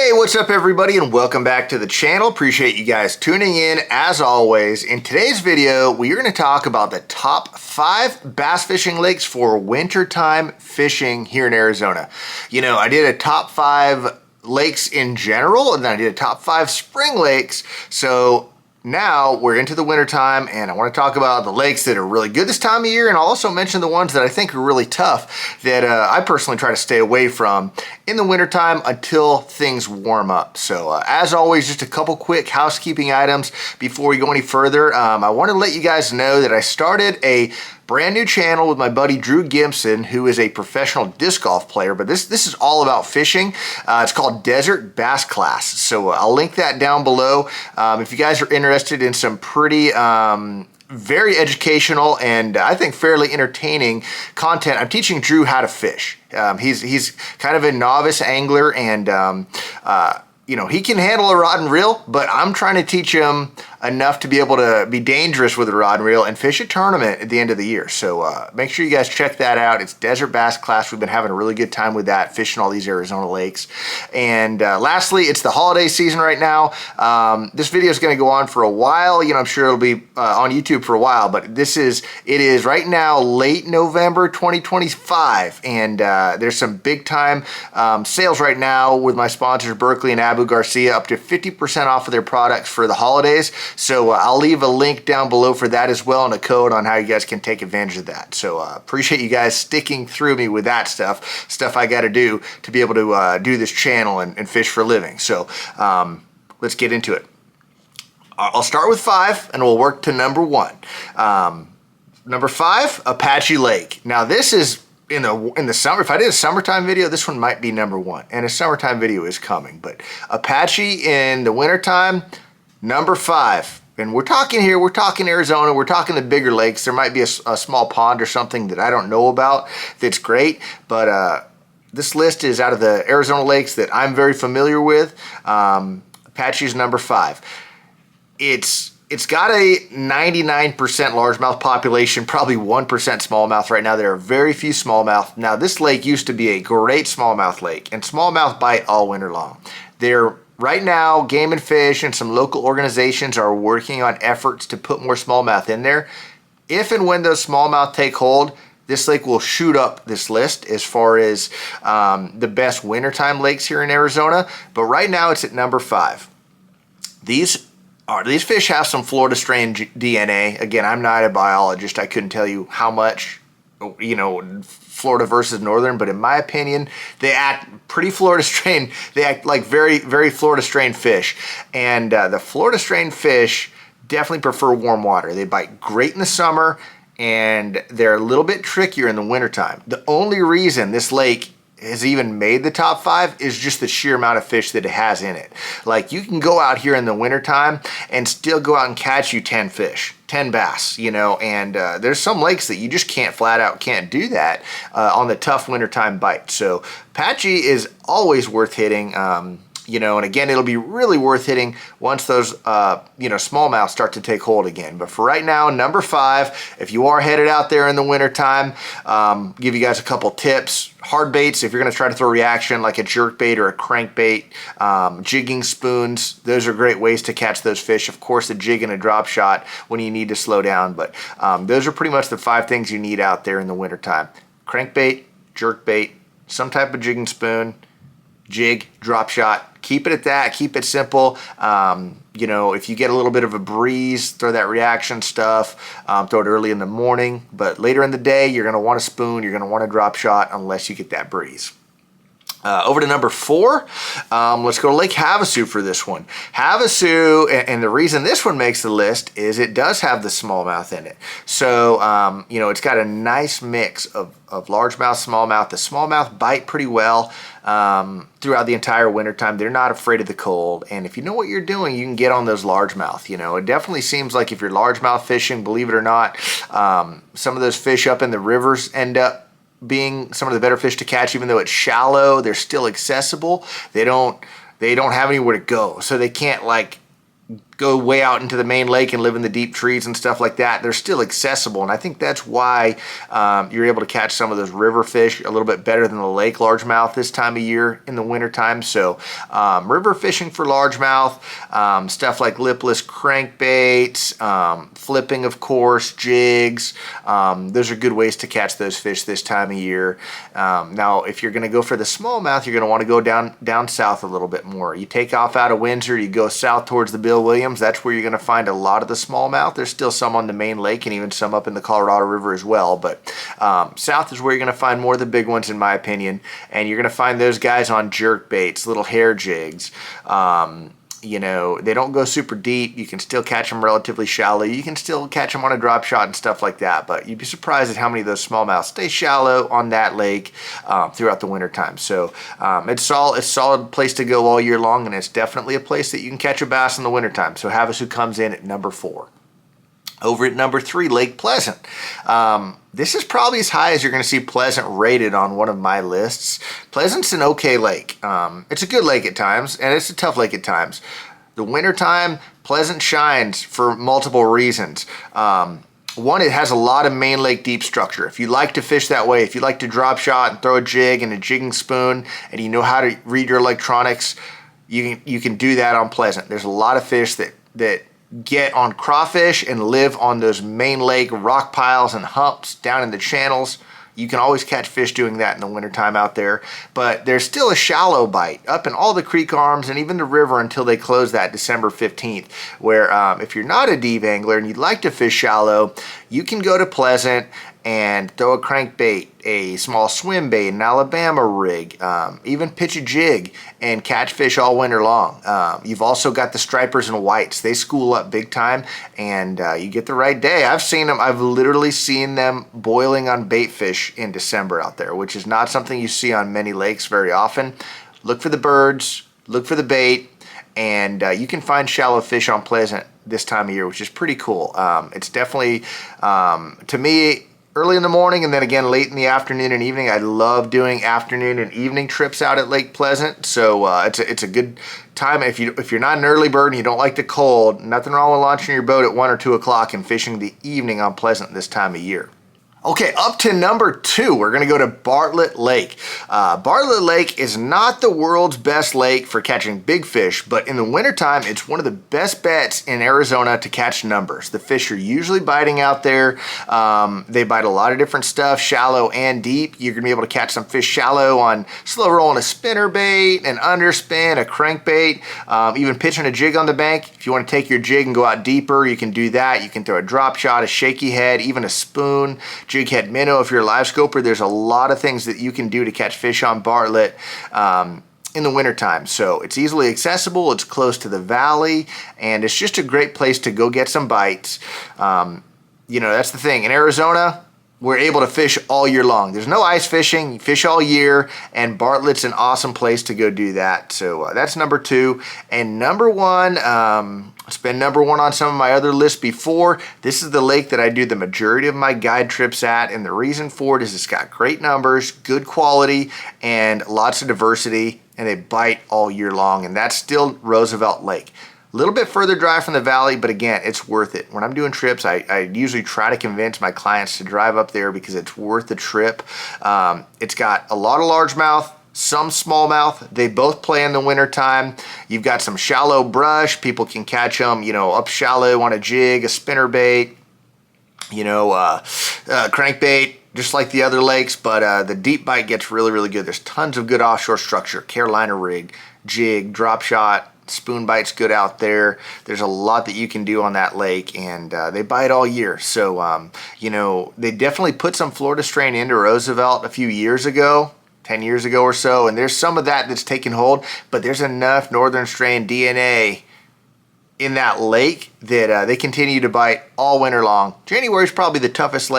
Hey, what's up everybody, and welcome back to the channel. Appreciate you guys tuning in as always. In today's video, we are going to talk about the top 5 bass fishing lakes for wintertime fishing here in Arizona. You know, I did a top 5 lakes in general, and then I did a top 5 spring lakes. So now we're into the wintertime, and I want to talk about the lakes that are really good this time of year, and I'll also mention the ones that I think are really tough that I personally try to stay away from in the wintertime until things warm up. So as always, just a couple quick housekeeping items before we go any further. I want to let you guys know that I started a brand new channel with my buddy Drew Gibson, who is a professional disc golf player, but this is all about fishing. It's called Desert Bass Class. So I'll link that down below. If you guys are interested in some pretty very educational and I think fairly entertaining content, I'm teaching Drew how to fish. He's kind of a novice angler, and you know, he can handle a rod and reel, but I'm trying to teach him enough to be able to be dangerous with a rod and reel and fish a tournament at the end of the year. So make sure you guys check that out. It's Desert Bass Class. We've been having a really good time with that, fishing all these Arizona lakes. And lastly, it's the holiday season right now. This video is going to go on for a while. You know, I'm sure it'll be on YouTube for a while, but it is right now late November 2025, and there's some big time sales right now with my sponsors Berkeley and Abu Garcia, up to 50% off of their products for the holidays. So I'll leave a link down below for that as well, and a code on how you guys can take advantage of that. So appreciate you guys sticking through me with that stuff I got to do to be able to do this channel and fish for a living. So let's get into it. I'll start with 5 and we'll work to number 1. Number 5, Apache Lake. Now this is in the summer. If I did a summertime video, this one might be number 1, and a summertime video is coming. But Apache in the wintertime, number 5. And we're talking Arizona, we're talking the bigger lakes. There might be a small pond or something that I don't know about that's great, but this list is out of the Arizona lakes that I'm very familiar with. Apache's number 5. It's got a 99% largemouth population, probably 1% smallmouth right now. There are very few smallmouth. Now, this lake used to be a great smallmouth lake, and smallmouth bite all winter long. Right now, Game and Fish and some local organizations are working on efforts to put more smallmouth in there. If and when those smallmouth take hold, this lake will shoot up this list as far as the best wintertime lakes here in Arizona. But right now, it's at number 5. These fish have some Florida strain DNA. Again, I'm not a biologist. I couldn't tell you how much, you know, Florida versus Northern, but in my opinion, they act pretty Florida strain. They act like very, very Florida strain fish. And the Florida strain fish definitely prefer warm water. They bite great in the summer, and they're a little bit trickier in the wintertime. The only reason this lake has even made the top 5 is just the sheer amount of fish that it has in it. Like, you can go out here in the wintertime and still go out and catch you 10 fish, 10 bass, you know, and there's some lakes that you just flat out can't do that on the tough wintertime bite. So Apache is always worth hitting. You know, and again, it'll be really worth hitting once those, you know, smallmouth start to take hold again. But for right now, number 5, if you are headed out there in the wintertime, give you guys a couple tips. Hard baits, if you're going to try to throw reaction like a jerk bait or a crankbait, jigging spoons, those are great ways to catch those fish. Of course, a jig and a drop shot when you need to slow down. But those are pretty much the 5 things you need out there in the wintertime. Crankbait, jerk bait, some type of jigging spoon, jig, drop shot. Keep it at that. Keep it simple. You know, if you get a little bit of a breeze, throw that reaction stuff. Throw it early in the morning. But later in the day, you're going to want a spoon. You're going to want a drop shot unless you get that breeze. Over to number 4, let's go to Lake Havasu for this one. Havasu, and the reason this one makes the list is it does have the smallmouth in it. So, you know, it's got a nice mix of largemouth, smallmouth. The smallmouth bite pretty well throughout the entire wintertime. They're not afraid of the cold. And if you know what you're doing, you can get on those largemouth. You know, it definitely seems like if you're largemouth fishing, believe it or not, some of those fish up in the rivers end up being some of the better fish to catch. Even though it's shallow, they're still accessible. They don't have anywhere to go, so they can't like go way out into the main lake and live in the deep trees and stuff like that, they're still accessible. And I think that's why you're able to catch some of those river fish a little bit better than the lake largemouth this time of year in the wintertime. So river fishing for largemouth, stuff like lipless crankbaits, flipping, of course, jigs. Those are good ways to catch those fish this time of year. Now, if you're going to go for the smallmouth, you're going to want to go down south a little bit more. You take off out of Windsor, you go south towards the Bill Williams. That's where you're going to find a lot of the smallmouth. There's still some on the main lake and even some up in the Colorado River as well. But south is where you're going to find more of the big ones, in my opinion. And you're going to find those guys on jerk baits, little hair jigs. You know, they don't go super deep. You can still catch them relatively shallow. You can still catch them on a drop shot and stuff like that, but you'd be surprised at how many of those smallmouths stay shallow on that lake throughout the wintertime. So it's a solid place to go all year long, and it's definitely a place that you can catch a bass in the wintertime. So Havasu comes in at number 4. Over at number 3, Lake Pleasant. This is probably as high as you're going to see Pleasant rated on one of my lists. Pleasant's an okay lake. It's a good lake at times, and it's a tough lake at times. The wintertime, Pleasant shines for multiple reasons. One, it has a lot of main lake deep structure. If you like to fish that way, if you like to drop shot and throw a jig and a jigging spoon, and you know how to read your electronics, you can do that on Pleasant. There's a lot of fish that get on crawfish and live on those main lake rock piles and humps down in the channels. You can always catch fish doing that in the wintertime out there, but there's still a shallow bite up in all the creek arms and even the river until they close that December 15th, where if you're not a deep angler and you'd like to fish shallow, you can go to Pleasant and throw a crankbait, a small swim bait, an Alabama rig, even pitch a jig and catch fish all winter long. You've also got the stripers and whites. They school up big time, and you get the right day. I've seen them. I've literally seen them boiling on bait fish in December out there, which is not something you see on many lakes very often. Look for the birds, look for the bait, and you can find shallow fish on Pleasant this time of year, which is pretty cool. It's definitely, to me, early in the morning and then again late in the afternoon and evening. I love doing afternoon and evening trips out at Lake Pleasant. So it's a good time. If you're not an early bird and you don't like the cold, nothing wrong with launching your boat at 1 or 2 o'clock and fishing the evening on Pleasant this time of year. Okay, up to number 2, we're going to go to Bartlett Lake. Bartlett Lake is not the world's best lake for catching big fish, but in the wintertime, it's one of the best bets in Arizona to catch numbers. The fish are usually biting out there. They bite a lot of different stuff, shallow and deep. You're going to be able to catch some fish shallow on slow rolling a spinnerbait, an underspin, a crankbait, even pitching a jig on the bank. If you want to take your jig and go out deeper, you can do that. You can throw a drop shot, a shaky head, even a spoon, jig head minnow. If you're a live scoper, there's a lot of things that you can do to catch fish on Bartlett in the wintertime. So it's easily accessible, it's close to the valley, and it's just a great place to go get some bites. You know, that's the thing. In Arizona, we're able to fish all year long. There's no ice fishing. You fish all year, and Bartlett's an awesome place to go do that. So that's number 2. And number 1, it's been number 1 on some of my other lists before. This is the lake that I do the majority of my guide trips at, and the reason for it is it's got great numbers, good quality, and lots of diversity, and they bite all year long, and that's still Roosevelt Lake. A little bit further drive from the valley, but again, it's worth it. When I'm doing trips, I usually try to convince my clients to drive up there because it's worth the trip. It's got a lot of largemouth, some smallmouth. They both play in the wintertime. You've got some shallow brush. People can catch them, you know, up shallow on a jig, a spinnerbait, you know, crankbait, just like the other lakes, but the deep bite gets really, really good. There's tons of good offshore structure, Carolina rig, jig, drop shot, spoon bite's good out there. There's a lot that you can do on that lake, and they bite all year. So, you know, they definitely put some Florida strain into Roosevelt a few years ago, 10 years ago or so, and there's some of that that's taken hold, but there's enough northern strain DNA in that lake that they continue to bite all winter long. January is probably the toughest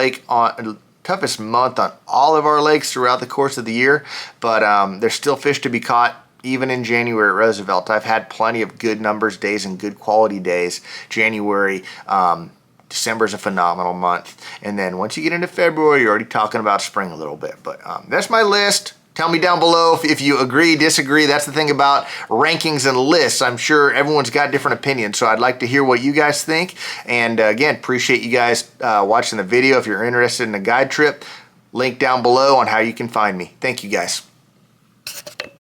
month on all of our lakes throughout the course of the year, but there's still fish to be caught even in January at Roosevelt. I've had plenty of good numbers days and good quality days. January, December is a phenomenal month. And then once you get into February, you're already talking about spring a little bit. But that's my list. Tell me down below if you agree, disagree. That's the thing about rankings and lists. I'm sure everyone's got different opinions, so I'd like to hear what you guys think. And again, appreciate you guys watching the video. If you're interested in a guide trip, link down below on how you can find me. Thank you guys.